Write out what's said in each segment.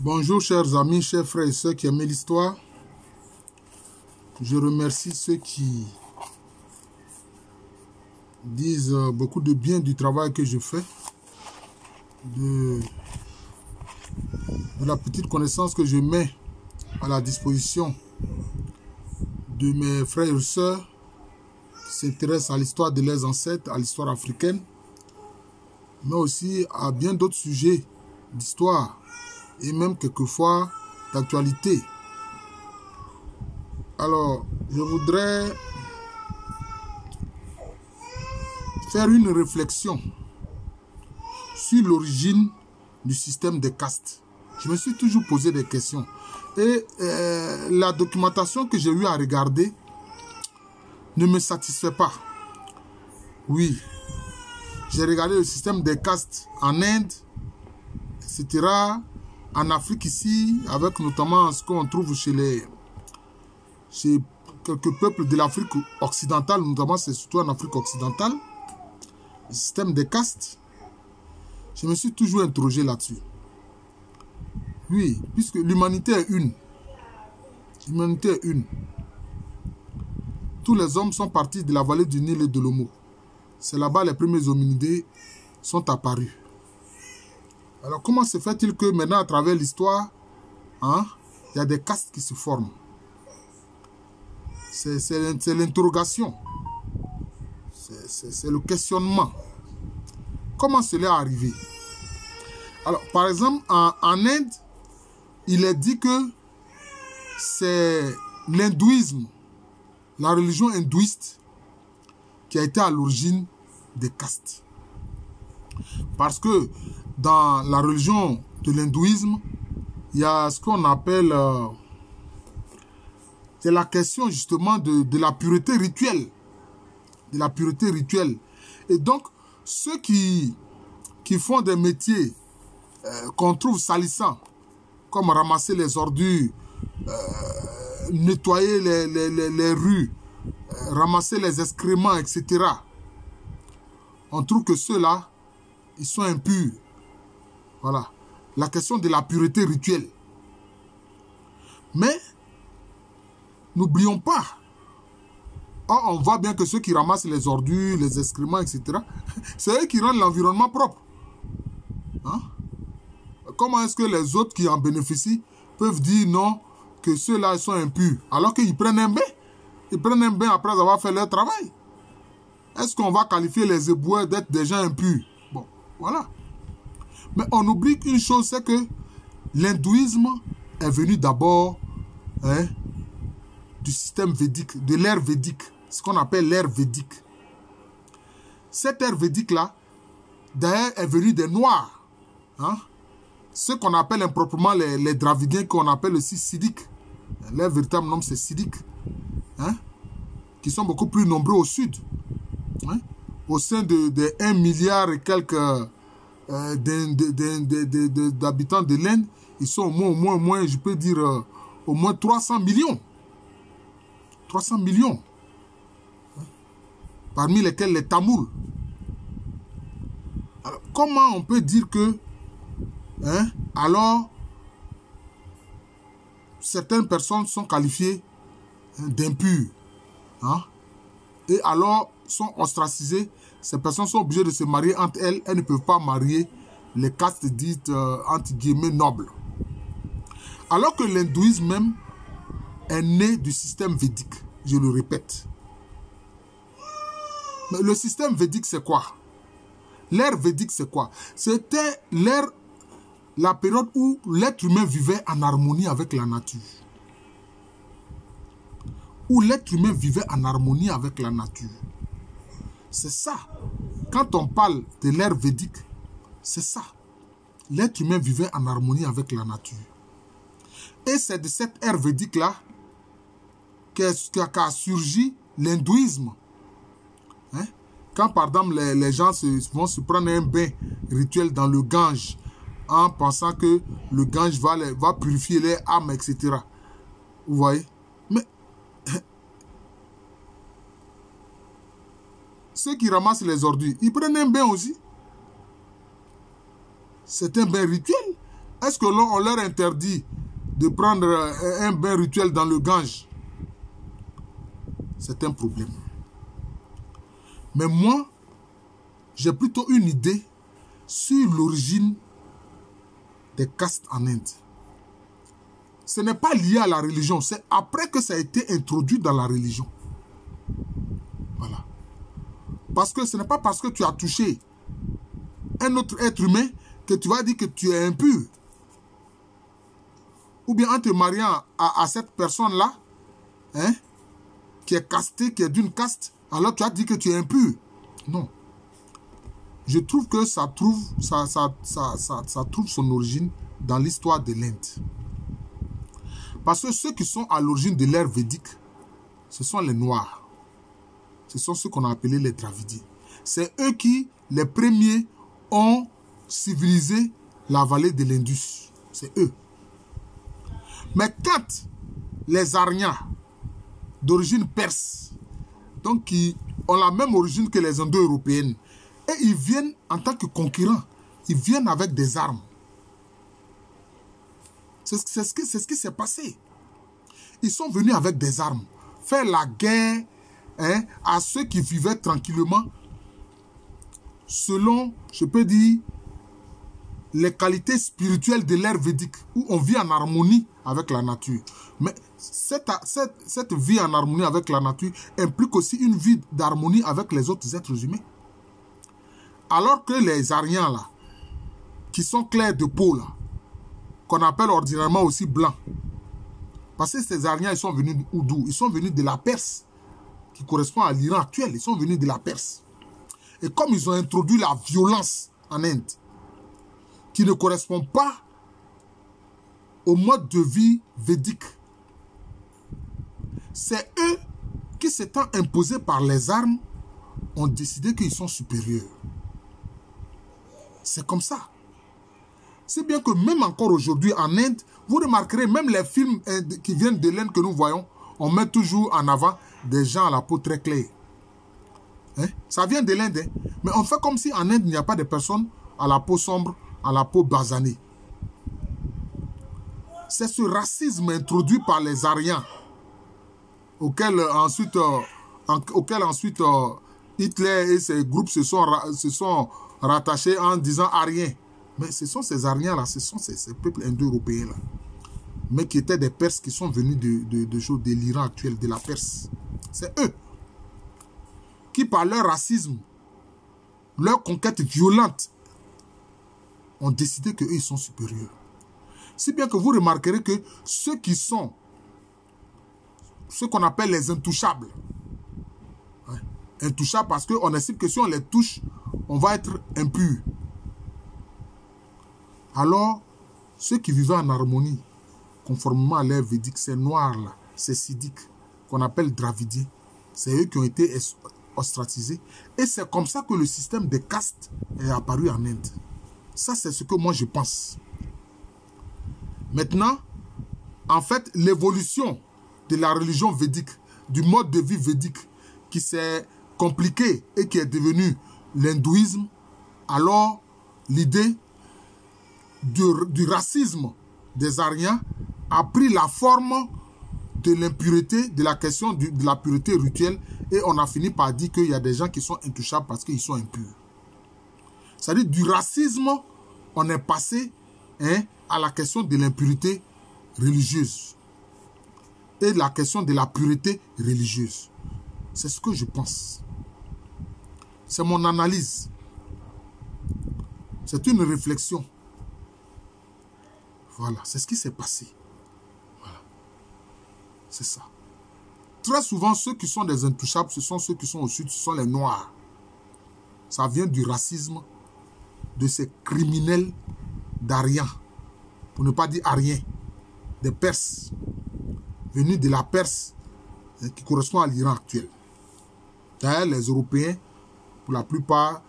Bonjour chers amis, chers frères et sœurs qui aiment l'histoire. Je remercie ceux qui disent beaucoup de bien du travail que je fais, de la petite connaissance que je mets à la disposition de mes frères et sœurs qui s'intéressent à l'histoire de leurs ancêtres, à l'histoire africaine, mais aussi à bien d'autres sujets d'histoire et même quelquefois d'actualité. Alors, je voudrais faire une réflexion sur l'origine du système des castes. Je me suis toujours posé des questions. Et la documentation que j'ai eu à regarder ne me satisfait pas. Oui, j'ai regardé le système des castes en Inde, etc. En Afrique ici, avec notamment ce qu'on trouve chez quelques peuples de l'Afrique occidentale, notamment c'est surtout en Afrique occidentale, le système des castes. Je me suis toujours interrogé là-dessus. Oui, puisque l'humanité est une. L'humanité est une. Tous les hommes sont partis de la vallée du Nil et de l'Omo. C'est là-bas les premiers hominidés sont apparus. Alors comment se fait-il que maintenant à travers l'histoire, il y a des castes qui se forment? C'est l'interrogation. C'est le questionnement. Comment cela est arrivé? Alors, par exemple, en Inde, il est dit que c'est l'hindouisme, la religion hindouiste, qui a été à l'origine des castes. Parce que dans la religion de l'hindouisme, il y a ce qu'on appelle... c'est la question justement de la pureté rituelle. De la pureté rituelle. Et donc, ceux qui font des métiers qu'on trouve salissants, comme ramasser les ordures, nettoyer les rues, ramasser les excréments, etc. On trouve que ceux-là, ils sont impurs. Voilà. La question de la pureté rituelle. Mais, n'oublions pas, on voit bien que ceux qui ramassent les ordures, les excréments, etc., c'est eux qui rendent l'environnement propre. Comment est-ce que les autres qui en bénéficient peuvent dire non, que ceux-là sont impurs, alors qu'ils prennent un bain? Ils prennent un bain après avoir fait leur travail. Est-ce qu'on va qualifier les éboueurs d'être des gens impurs? Bon, voilà. Mais on oublie qu'une chose, c'est que l'hindouisme est venu d'abord du système védique, de l'ère védique, ce qu'on appelle l'ère védique. Cette ère védique-là, d'ailleurs, est venue des Noirs. Ce qu'on appelle improprement les Dravidiens, qu'on appelle aussi Siddhiques. Leur véritable nom, c'est Siddhiques. Qui sont beaucoup plus nombreux au sud. Au sein de 1 milliard et quelques d'habitants de l'Inde, ils sont au moins, je peux dire, au moins 300 millions. 300 millions. Parmi lesquels les Tamouls. Alors, comment on peut dire que alors certaines personnes sont qualifiées d'impures et alors sont ostracisées? Ces personnes sont obligées de se marier entre elles. Elles ne peuvent pas marier les castes dites entre guillemets nobles. Alors que l'hindouisme même est né du système védique. Je le répète. Mais le système védique, c'est quoi? L'ère védique, c'est quoi? C'était la période où l'être humain vivait en harmonie avec la nature. Où l'être humain vivait en harmonie avec la nature. C'est ça. Quand on parle de l'ère védique, c'est ça. L'être humain vivait en harmonie avec la nature. Et c'est de cette ère védique-là qu'a surgi l'hindouisme. Quand par exemple les gens vont se prendre un bain rituel dans le Gange en pensant que le Gange va purifier les âmes, etc. Vous voyez? Mais ceux qui ramassent les ordures, ils prennent un bain aussi. C'est un bain rituel. Est-ce que on leur interdit de prendre un bain rituel dans le Gange? C'est un problème. Mais moi, j'ai plutôt une idée sur l'origine des castes en Inde. Ce n'est pas lié à la religion, c'est après que ça a été introduit dans la religion. Voilà. Parce que ce n'est pas parce que tu as touché un autre être humain que tu vas dire que tu es impur. Ou bien en te mariant à cette personne-là, hein, qui est castée, qui est d'une caste, alors tu as dit que tu es impur. Non. Je trouve que ça trouve son origine dans l'histoire de l'Inde. Parce que ceux qui sont à l'origine de l'ère védique, ce sont les Noirs. Ce sont ceux qu'on a appelés les Dravidiens. C'est eux qui, les premiers, ont civilisé la vallée de l'Indus. C'est eux. Mais quand les Aryans, d'origine perse, donc qui ont la même origine que les Indo-Européennes, et ils viennent en tant que conquérants, ils viennent avec des armes. C'est ce qui s'est passé. Ils sont venus avec des armes, faire la guerre, hein, à ceux qui vivaient tranquillement, selon, je peux dire, les qualités spirituelles de l'ère védique, où on vit en harmonie avec la nature. Mais cette vie en harmonie avec la nature implique aussi une vie d'harmonie avec les autres êtres humains. Alors que les Aryans, là, qui sont clairs de peau, là, qu'on appelle ordinairement aussi blancs, parce que ces Aryans, ils sont venus d'où? Ils sont venus de la Perse, qui correspond à l'Iran actuel. Ils sont venus de la Perse. Et comme ils ont introduit la violence en Inde, qui ne correspond pas au mode de vie védique, c'est eux qui, s'étant imposés par les armes, ont décidé qu'ils sont supérieurs. C'est comme ça. C'est bien que même encore aujourd'hui en Inde, vous remarquerez, même les films qui viennent de l'Inde que nous voyons, on met toujours en avant des gens à la peau très claire. Hein? Ça vient de l'Inde, hein? Mais on fait comme si en Inde, il n'y a pas de personnes à la peau sombre, à la peau basanée. C'est ce racisme introduit par les Aryans, auquel ensuite Hitler et ses groupes se sont rattachés en disant Aryens. Mais ce sont ces Aryens-là, ce sont ces peuples indo-européens-là, mais qui étaient des Perses qui sont venus de l'Iran actuel, de la Perse. C'est eux qui, par leur racisme, leur conquête violente, ont décidé qu'eux, ils sont supérieurs. Si bien que vous remarquerez que ceux qui sont, ce qu'on appelle les intouchables, hein, intouchables parce qu'on estime que si on les touche, on va être impur. Alors, ceux qui vivaient en harmonie, conformément à l'ère védique, ces noirs-là, ces siddhiques, qu'on appelle dravidiens, c'est eux qui ont été ostracisés. Et c'est comme ça que le système des castes est apparu en Inde. Ça, c'est ce que moi je pense. Maintenant, en fait, l'évolution de la religion védique, du mode de vie védique, qui s'est compliqué et qui est devenu l'hindouisme, alors l'idée du racisme des Aryens a pris la forme de l'impureté, de la question de la pureté rituelle, et on a fini par dire qu'il y a des gens qui sont intouchables parce qu'ils sont impurs. C'est-à-dire du racisme, on est passé, hein, à la question de l'impureté religieuse et la question de la pureté religieuse. C'est ce que je pense. C'est mon analyse. C'est une réflexion. Voilà, c'est ce qui s'est passé. Voilà. C'est ça. Très souvent, ceux qui sont des intouchables, ce sont ceux qui sont au sud, ce sont les Noirs. Ça vient du racisme de ces criminels d'Aryans, pour ne pas dire Aryens, des Perses, venus de la Perse, qui correspond à l'Iran actuel. D'ailleurs, les Européens, pour la plupart,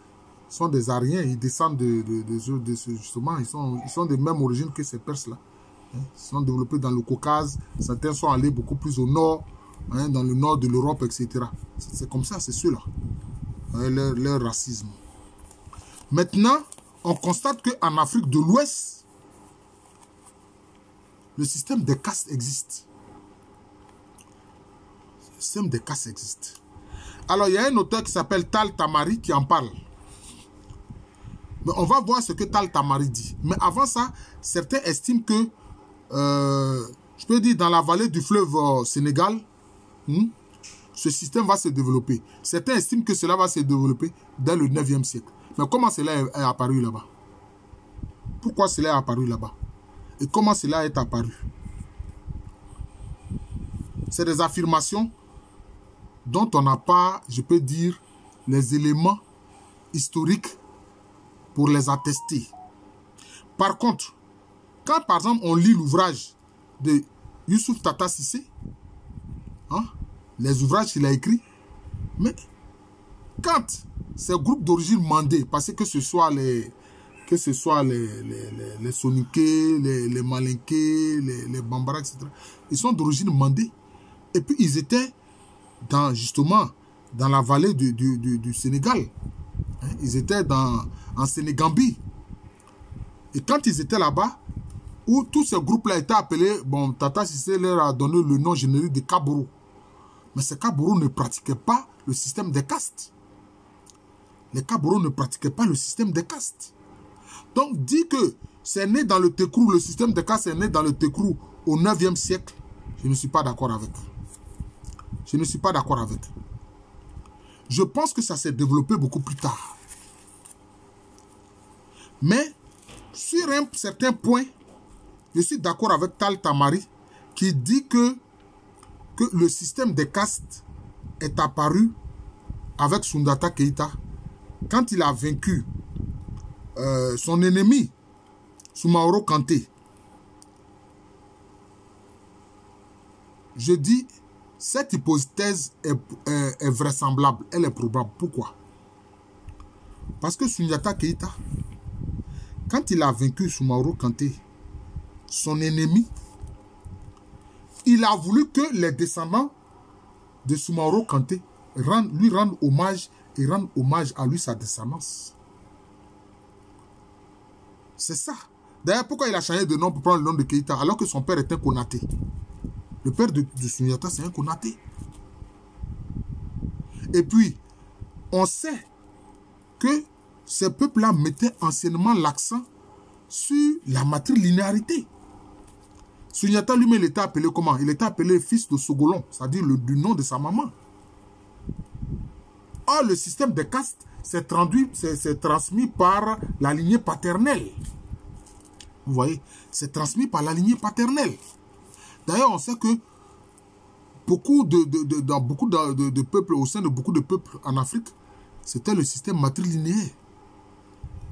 sont des Aryens, ils descendent justement, ils sont de même origine que ces Perses-là. Ils sont développés dans le Caucase, certains sont allés beaucoup plus au nord, hein, dans le nord de l'Europe, etc. C'est comme ça, c'est ceux-là, leur racisme. Maintenant, on constate qu'en Afrique de l'Ouest, Le système des castes existe. Le système des castes existe. Alors, il y a un auteur qui s'appelle Tal Tamari qui en parle. Mais on va voir ce que Tal Tamari dit. Mais avant ça, certains estiment que, je peux dire, dans la vallée du fleuve Sénégal, ce système va se développer. Certains estiment que cela va se développer dans le 9e siècle. Mais comment cela est apparu là-bas? Pourquoi cela est apparu là-bas? Et comment cela est apparu? C'est des affirmations dont on n'a pas, je peux dire, les éléments historiques pour les attester. Par contre, quand par exemple on lit l'ouvrage de Youssouf Tata Cissé, les ouvrages qu'il a écrits, mais quand ces groupes d'origine mandés, parce que ce soit les Soniké, les Malinké, les Bambara, etc., ils sont d'origine mandée. Et puis ils étaient justement dans la vallée du Sénégal. Ils étaient en Sénégambie. Et quand ils étaient là-bas, où tous ces groupes-là étaient appelés, bon, Tata Cissé leur a donné le nom générique de Kabourou. Mais ces Kabourou ne pratiquaient pas le système des castes. Les Kabourou ne pratiquaient pas le système des castes. Donc, dit que c'est né dans le Tekrou, le système des castes est né dans le Tekrou au 9e siècle, je ne suis pas d'accord avec. Je ne suis pas d'accord avec. Je pense que ça s'est développé beaucoup plus tard. Mais, sur un certain point, je suis d'accord avec Tal Tamari qui dit que le système des castes est apparu avec Soundata Keïta quand il a vaincu son ennemi, Soumaoro Kanté. Je dis, cette hypothèse est vraisemblable, elle est probable. Pourquoi? Parce que Soundata Keïta, quand il a vaincu Soumaoro Kanté, son ennemi, il a voulu que les descendants de Soumaoro Kanté lui rendent hommage et rendent hommage à lui, sa descendance. C'est ça. D'ailleurs, pourquoi il a changé de nom pour prendre le nom de Keïta alors que son père était Konaté? Le père de Soundata, c'est un Konaté. Et puis, on sait que ces peuples-là mettaient anciennement l'accent sur la matrilinéarité. Soundata lui-même, il était appelé comment? Il était appelé fils de Sogolon, c'est-à-dire du nom de sa maman. Or, le système des castes s'est transmis par la lignée paternelle. Vous voyez, c'est transmis par la lignée paternelle. D'ailleurs, on sait que dans beaucoup de peuples, au sein de beaucoup de peuples en Afrique, c'était le système matrilinéaire.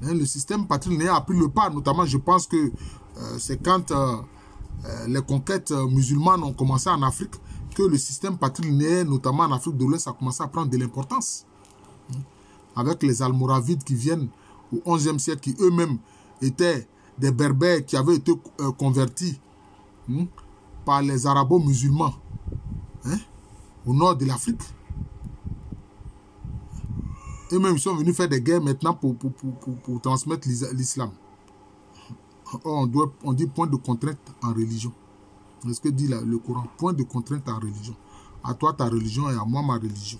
Le système patrilinéaire a pris le pas, notamment, je pense que c'est quand les conquêtes musulmanes ont commencé en Afrique que le système patrilinéaire, notamment en Afrique de l'Ouest, a commencé à prendre de l'importance. Avec les Almoravides qui viennent au XIe siècle, qui eux-mêmes étaient des Berbères qui avaient été convertis par les Arabo-musulmans au nord de l'Afrique. Eux-mêmes, ils sont venus faire des guerres maintenant pour transmettre l'islam. On dit point de contrainte en religion. C'est ce que dit le Coran. Point de contrainte en religion. À toi ta religion et à moi ma religion.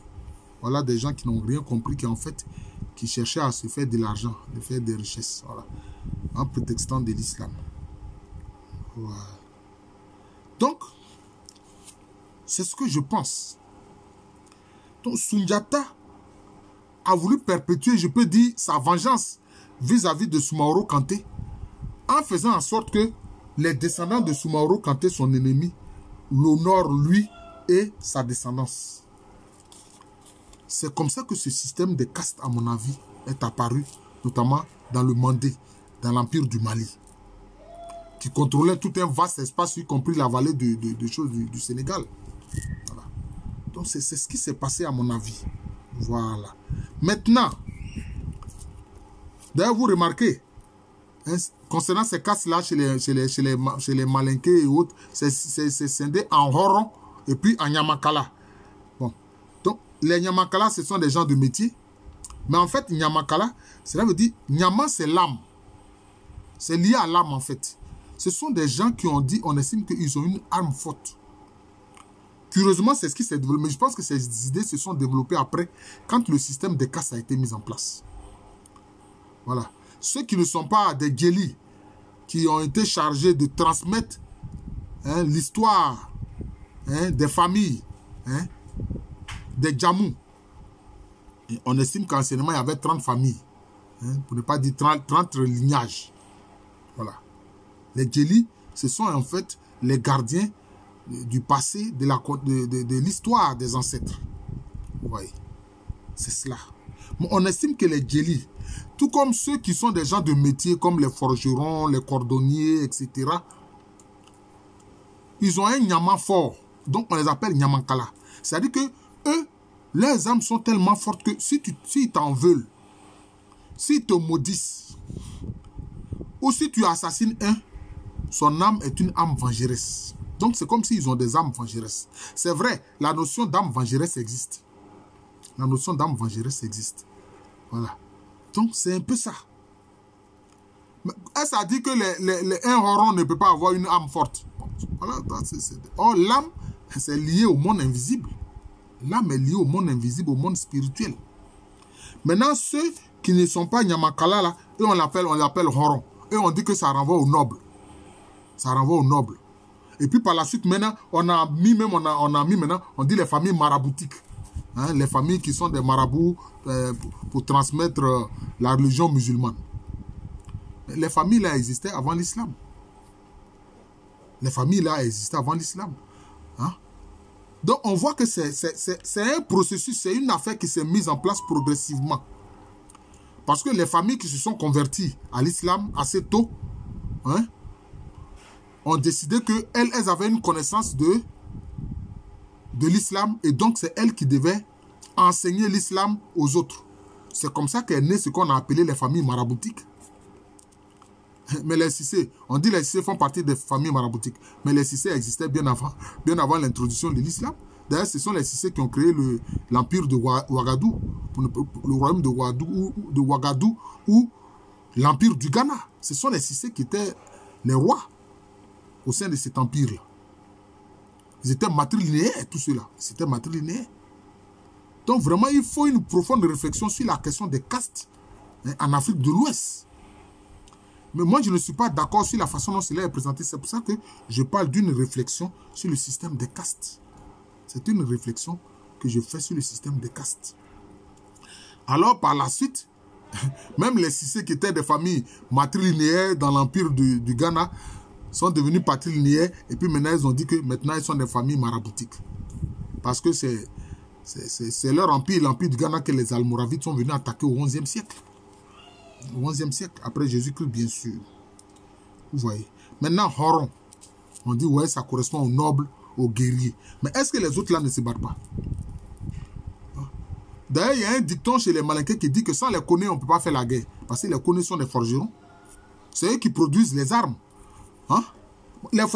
Voilà des gens qui n'ont rien compris, qui cherchaient à se faire de l'argent, de faire des richesses. Voilà. En prétextant de l'islam. Voilà. Donc, c'est ce que je pense. Donc, Soundata a voulu perpétuer, je peux dire, sa vengeance vis-à-vis de Soumaoro Kanté en faisant en sorte que les descendants de Soumaoro Kanté, son ennemi, l'honorent lui et sa descendance. C'est comme ça que ce système de castes, à mon avis, est apparu, notamment dans le Mandé, dans l'Empire du Mali, qui contrôlait tout un vaste espace, y compris la vallée du Sénégal. Voilà. Donc c'est ce qui s'est passé à mon avis. Voilà. Maintenant, d'ailleurs vous remarquez, concernant ces castes-là chez les Malinké et autres, c'est scindé en Horon et puis en Nyamakala. Bon. Donc les Nyamakala, ce sont des gens de métier. Mais en fait, Nyamakala, cela veut dire, Nyama c'est l'âme. C'est lié à l'âme en fait. ce sont des gens qui ont dit, on estime qu'ils ont une arme forte. Curieusement, c'est ce qui s'est développé. Mais je pense que ces idées se sont développées après, quand le système des castes a été mis en place. Voilà. Ceux qui ne sont pas des djélis, qui ont été chargés de transmettre l'histoire des familles, des djamous. Et on estime qu'anciennement, il y avait 30 familles, pour ne pas dire 30 lignages. Voilà. Les djélis, ce sont en fait les gardiens du passé, de l'histoire des ancêtres. Vous voyez, c'est cela. Mais on estime que les djélis, tout comme ceux qui sont des gens de métier, comme les forgerons, les cordonniers, etc., ils ont un nyama fort. Donc on les appelle nyamankala. C'est-à-dire que eux, leurs âmes sont tellement fortes que si t'en veulent, s'ils te maudissent, ou si tu assassines un, son âme est une âme vengeresse. Donc c'est comme s'ils ont des âmes vengeresses. C'est vrai, la notion d'âme vengeresse existe. La notion d'âme vengeresse existe. Voilà. Donc c'est un peu ça. Est-ce à dire que un horon ne peut pas avoir une âme forte? Voilà. Or l'âme, c'est lié au monde invisible. L'âme est liée au monde invisible, au monde spirituel. Maintenant, ceux qui ne sont pas Nyamakala, là, eux, on l'appelle horon. Et on dit que ça renvoie au noble. Ça renvoie au noble. Et puis par la suite, maintenant, on a mis maintenant, on dit les familles maraboutiques. Les familles qui sont des marabouts pour transmettre la religion musulmane. Les familles là existaient avant l'islam. Les familles là existaient avant l'islam. Donc on voit que c'est un processus, c'est une affaire qui s'est mise en place progressivement. Parce que les familles qui se sont converties à l'islam assez tôt, ont décidé qu'elles avaient une connaissance de l'islam et donc c'est elles qui devaient enseigner l'islam aux autres. C'est comme ça qu'est né ce qu'on a appelé les familles maraboutiques. Mais les Cissé, on dit les Cissé font partie des familles maraboutiques, mais les Cissé existaient bien avant l'introduction de l'islam. D'ailleurs, ce sont les Cissé qui ont créé l'empire de Ouagadougou, le royaume de Ouagadougou ou l'empire du Ghana. Ce sont les Cissé qui étaient les rois au sein de cet empire-là. Ils étaient matrilinéaires, tout cela. C'était matrilinéaire. Donc vraiment, il faut une profonde réflexion sur la question des castes en Afrique de l'Ouest. Mais moi, je ne suis pas d'accord sur la façon dont cela est présenté. C'est pour ça que je parle d'une réflexion sur le système des castes. C'est une réflexion que je fais sur le système des castes. Alors, par la suite, même les Cissé qui étaient des familles matrilinéaires dans l'empire du Ghana sont devenus patrilinéaires et puis maintenant ils ont dit que maintenant ils sont des familles maraboutiques. Parce que c'est leur empire, l'empire du Ghana, que les Almoravides sont venus attaquer au XIe siècle. Au XIe siècle, après Jésus-Christ, bien sûr. Vous voyez. Maintenant, Horon, on dit, ouais, ça correspond aux nobles, aux guerriers. Mais est-ce que les autres là ne se battent pas? D'ailleurs, il y a un dicton chez les Malinqués qui dit que sans les Koné, on ne peut pas faire la guerre. Parce que les Koné sont des forgerons. C'est eux qui produisent les armes. Les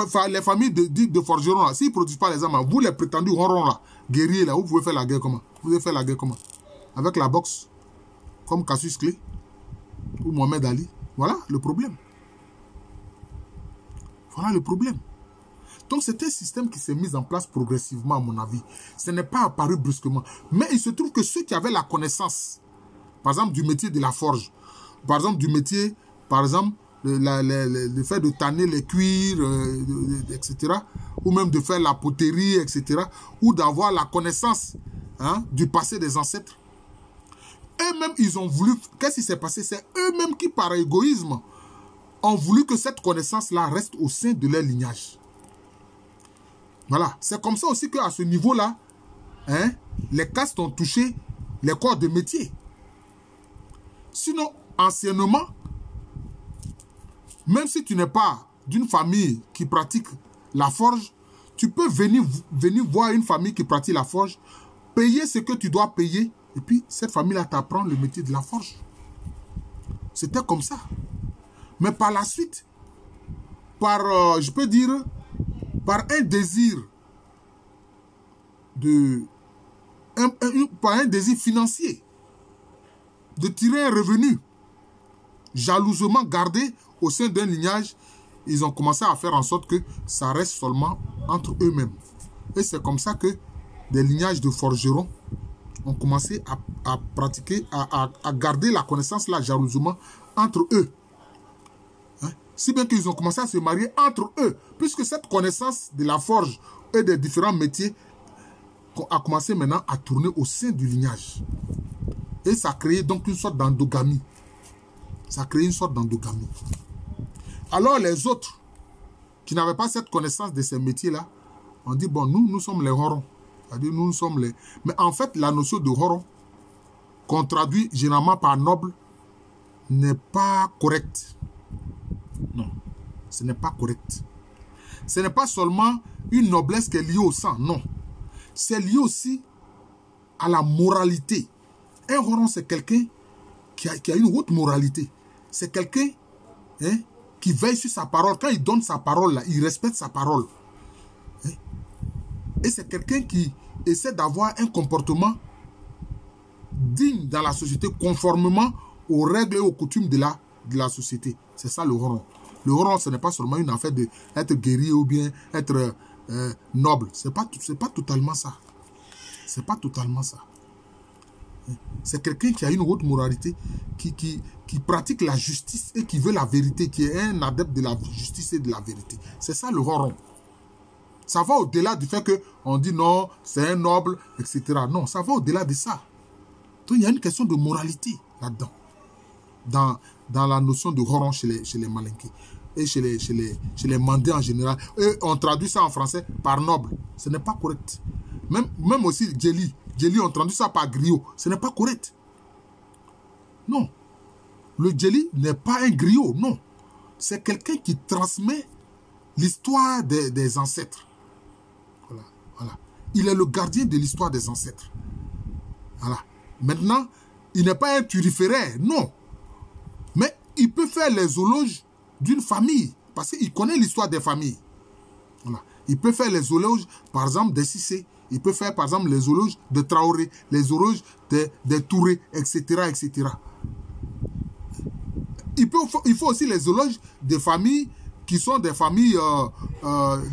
familles de forgerons, s'ils ne produisent pas les armes, vous les prétendus Horon là, guerriers là, vous pouvez faire la guerre comment? Vous pouvez faire la guerre comment? Avec la boxe, comme Cassius Clay ou Mohamed Ali. Voilà le problème. Voilà le problème. Donc c'est un système qui s'est mis en place progressivement, à mon avis. Ce n'est pas apparu brusquement. Mais il se trouve que ceux qui avaient la connaissance, par exemple du métier de la forge, par exemple du métier, par exemple, le fait de tanner les cuirs, etc., ou même de faire la poterie, etc., ou d'avoir la connaissance du passé des ancêtres. Eux-mêmes, ils ont voulu... Qu'est-ce qui s'est passé? C'est eux-mêmes qui, par égoïsme, ont voulu que cette connaissance-là reste au sein de leur lignage. Voilà. C'est comme ça aussi qu'à ce niveau-là, les castes ont touché les corps de métier. Sinon, anciennement, même si tu n'es pas d'une famille qui pratique la forge, tu peux venir voir une famille qui pratique la forge, payer ce que tu dois payer, et puis cette famille-là t'apprend le métier de la forge. C'était comme ça. Mais par la suite, je peux dire, par un désir par un désir financier, de tirer un revenu jalousement gardé au sein d'un lignage, ils ont commencé à faire en sorte que ça reste seulement entre eux-mêmes. Et c'est comme ça que des lignages de forgerons ont commencé à pratiquer, à garder la connaissance là jalousement entre eux. Hein? Si bien qu'ils ont commencé à se marier entre eux, puisque cette connaissance de la forge et des différents métiers a commencé maintenant à tourner au sein du lignage. Et ça a créé donc une sorte d'endogamie. Ça a créé une sorte d'endogamie. Alors les autres, qui n'avaient pas cette connaissance de ces métiers-là, on dit, bon, nous sommes les horons. C'est-à-dire, nous sommes les... Mais en fait, la notion de horon, qu'on traduit généralement par noble, n'est pas correcte. Non, ce n'est pas correct. Ce n'est pas seulement une noblesse qui est liée au sang, non. C'est lié aussi à la moralité. Un horon, c'est quelqu'un qui a une haute moralité. C'est quelqu'un qui veille sur sa parole. Quand il donne sa parole, là, il respecte sa parole. Hein? Et c'est quelqu'un qui essaie d'avoir un comportement digne dans la société, conformément aux règles et aux coutumes de la société. C'est ça le horon. Le horon, ce n'est pas seulement une affaire d'être guerrier ou bien être noble. C'est pas totalement ça. C'est pas totalement ça. C'est quelqu'un qui a une haute moralité, qui pratique la justice et qui veut la vérité, qui est un adepte de la justice et de la vérité. C'est ça le horon. Ça va au-delà du fait qu'on dit non, c'est un noble, etc. Non, ça va au-delà de ça. Donc il y a une question de moralité là-dedans. Dans la notion de horon chez les Malinké et chez les Mandés en général. Et on traduit ça en français par noble. Ce n'est pas correct. Même aussi Djeli. Djeli, on traduit ça par griot. Ce n'est pas correct. Non. Le Djeli n'est pas un griot, non. C'est quelqu'un qui transmet l'histoire des ancêtres. Voilà. Il est le gardien de l'histoire des ancêtres. Voilà. Maintenant, il n'est pas un turiféraire, non. Mais il peut faire les éloges d'une famille. Parce qu'il connaît l'histoire des familles. Voilà. Il peut faire les éloges, par exemple, des Cissé. Il peut faire, par exemple, les éloges de Traoré, les éloges des Touré, etc., etc. Il faut aussi les éloges des familles qui sont des familles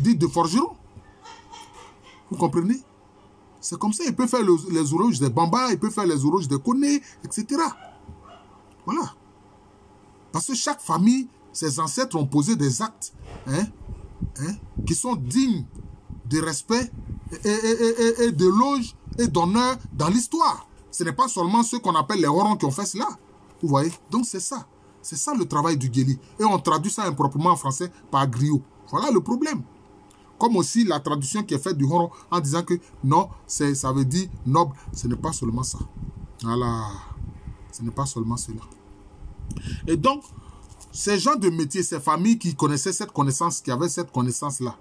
dites de forgerons. Vous comprenez? C'est comme ça. Il peut faire les éloges des Bamba, il peut faire les éloges des Koné, etc. Voilà. Parce que chaque famille, ses ancêtres ont posé des actes qui sont dignes de respect et d'éloge et d'honneur dans l'histoire. Ce n'est pas seulement ceux qu'on appelle les horons qui ont fait cela. Vous voyez? Donc c'est ça. C'est ça le travail du Djeli. Et on traduit ça improprement en français par griot. Voilà le problème. Comme aussi la traduction qui est faite du horon en disant que non, ça veut dire noble. Ce n'est pas seulement ça. Voilà. Ce n'est pas seulement cela. Et donc, ces gens de métier, ces familles qui connaissaient cette connaissance, qui avaient cette connaissance-là,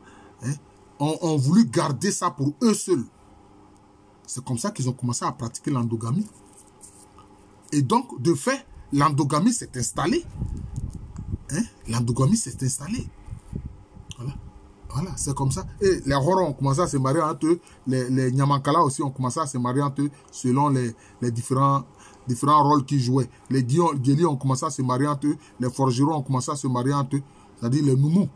ont voulu garder ça pour eux seuls. C'est comme ça qu'ils ont commencé à pratiquer l'endogamie. Et donc, de fait, l'endogamie s'est installée. L'endogamie s'est installée. Voilà, c'est comme ça. Et les horons ont commencé à se marier entre eux. Les Nyamankala aussi ont commencé à se marier entre eux selon les différents rôles qu'ils jouaient. Les Djeli ont commencé à se marier entre eux. Les forgerons ont commencé à se marier entre eux. C'est-à-dire les Noumous.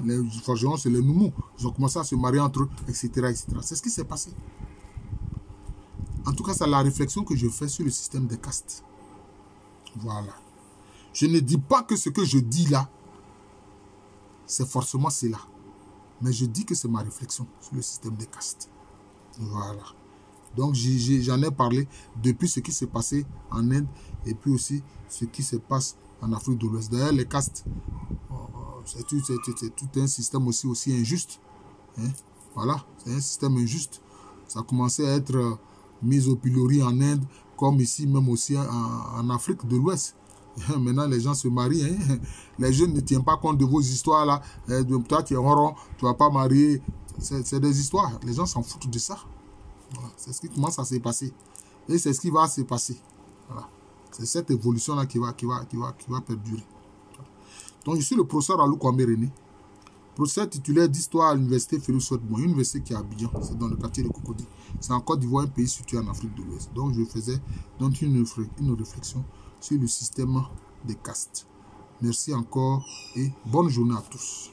Les forgerons, c'est les Noumous. Ils ont commencé à se marier entre eux, etc., etc. C'est ce qui s'est passé. En tout cas, c'est la réflexion que je fais sur le système des castes. Voilà. Je ne dis pas que ce que je dis là, c'est forcément cela. Mais je dis que c'est ma réflexion sur le système des castes. Voilà. Donc, j'en ai parlé depuis ce qui s'est passé en Inde et puis aussi ce qui se passe en Afrique de l'Ouest. D'ailleurs, les castes, c'est tout un système aussi injuste. Voilà, c'est un système injuste. Ça a commencé à être mis au pilori en Inde, comme ici, même aussi en Afrique de l'Ouest. Maintenant, les gens se marient. Les jeunes ne tiennent pas compte de vos histoires là. Toi, tu es horon, tu ne vas pas marier. C'est des histoires. Les gens s'en foutent de ça. Voilà. C'est ce qui commence à se passer. Et c'est ce qui va se passer. Voilà. C'est cette évolution-là qui va perdurer. Donc, je suis le professeur Alou Kwame René, professeur titulaire d'histoire à l'université Félix Houphouët-Boigny, une université qui est à Abidjan, c'est dans le quartier de Cocody. C'est en Côte d'Ivoire, un pays situé en Afrique de l'Ouest. Donc, je faisais une réflexion sur le système des castes. Merci encore et bonne journée à tous.